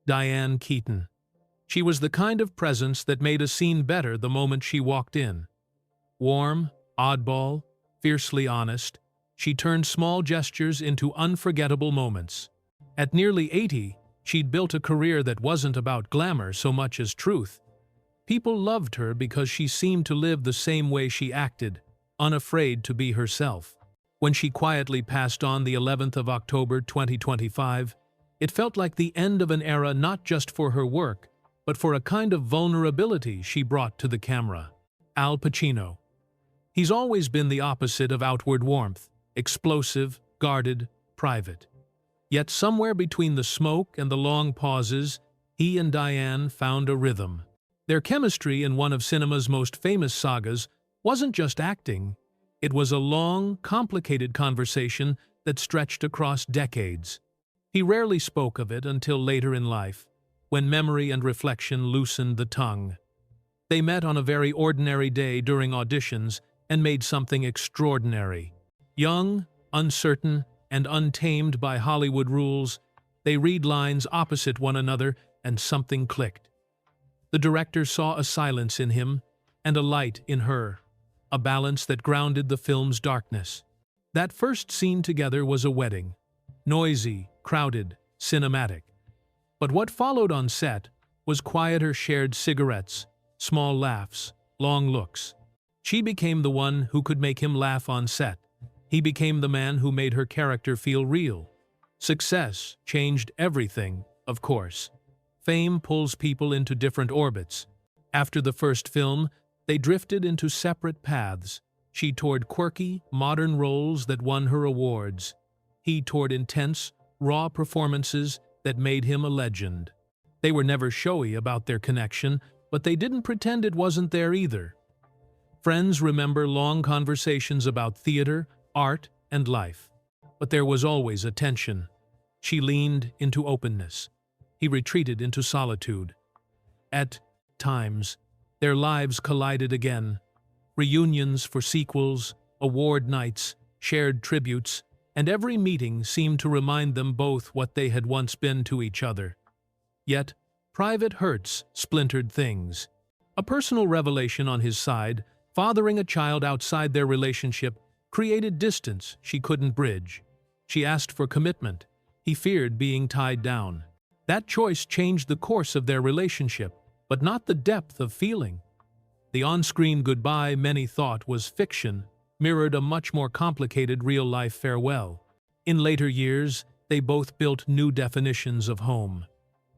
Diane Keaton. She was the kind of presence that made a scene better the moment she walked in. Warm, oddball, fiercely honest, she turned small gestures into unforgettable moments. At nearly 80, she'd built a career that wasn't about glamour so much as truth. People loved her because she seemed to live the same way she acted, unafraid to be herself. When she quietly passed on the 11th of October 2025, it felt like the end of an era not just for her work, but for a kind of vulnerability she brought to the camera. Al Pacino. He's always been the opposite of outward warmth, explosive, guarded, private. Yet somewhere between the smoke and the long pauses, he and Diane found a rhythm. Their chemistry in one of cinema's most famous sagas wasn't just acting, it was a long, complicated conversation that stretched across decades. He rarely spoke of it until later in life, when memory and reflection loosened the tongue. They met on a very ordinary day during auditions and made something extraordinary. Young, uncertain, and untamed by Hollywood rules, they read lines opposite one another and something clicked. The director saw a silence in him and a light in her, a balance that grounded the film's darkness. That first scene together was a wedding. Noisy, crowded, cinematic. But what followed on set was quieter shared cigarettes, small laughs, long looks. She became the one who could make him laugh on set. He became the man who made her character feel real. Success changed everything, of course. Fame pulls people into different orbits. After the first film, they drifted into separate paths. She toward quirky, modern roles that won her awards. He toward intense, raw performances that made him a legend. They were never showy about their connection, but they didn't pretend it wasn't there either. Friends remember long conversations about theater, art, and life. But there was always a tension. She leaned into openness. He retreated into solitude. At times, their lives collided again. Reunions for sequels, award nights, shared tributes, and every meeting seemed to remind them both what they had once been to each other. Yet, private hurts splintered things. A personal revelation on his side, fathering a child outside their relationship, created distance she couldn't bridge. She asked for commitment. He feared being tied down. That choice changed the course of their relationship, but not the depth of feeling. The on-screen goodbye many thought was fiction mirrored a much more complicated real-life farewell. In later years, they both built new definitions of home.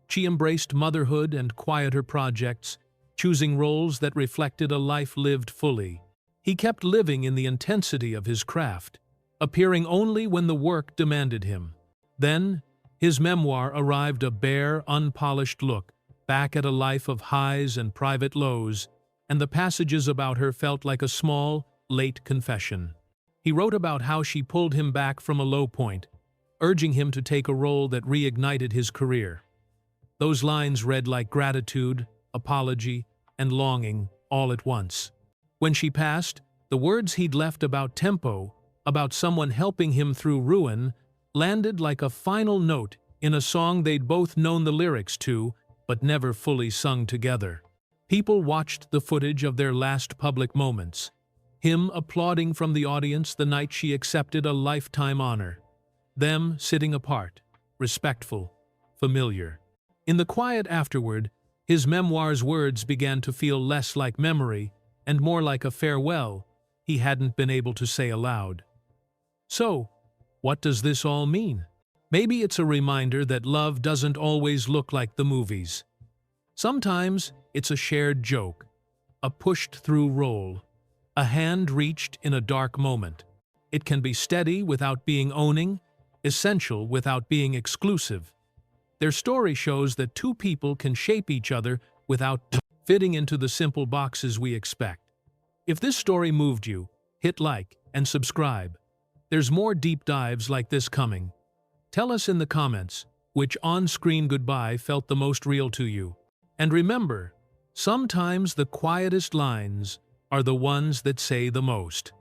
She embraced motherhood and quieter projects, choosing roles that reflected a life lived fully. He kept living in the intensity of his craft, appearing only when the work demanded him. Then, his memoir arrived, a bare, unpolished look back at a life of highs and private lows, and the passages about her felt like a small, late confession. He wrote about how she pulled him back from a low point, urging him to take a role that reignited his career. Those lines read like gratitude, apology, and longing all at once. When she passed, the words he'd left about tempo, about someone helping him through ruin, landed like a final note in a song they'd both known the lyrics to, but never fully sung together. People watched the footage of their last public moments, him applauding from the audience the night she accepted a lifetime honor, them sitting apart, respectful, familiar. In the quiet afterward, his memoir's words began to feel less like memory and more like a farewell he hadn't been able to say aloud. So, what does this all mean? Maybe it's a reminder that love doesn't always look like the movies. Sometimes it's a shared joke, a pushed-through role, a hand reached in a dark moment. It can be steady without being owning, essential without being exclusive. Their story shows that two people can shape each other without fitting into the simple boxes we expect. If this story moved you, hit like and subscribe. There's more deep dives like this coming. Tell us in the comments which on-screen goodbye felt the most real to you. And remember, sometimes the quietest lines are the ones that say the most.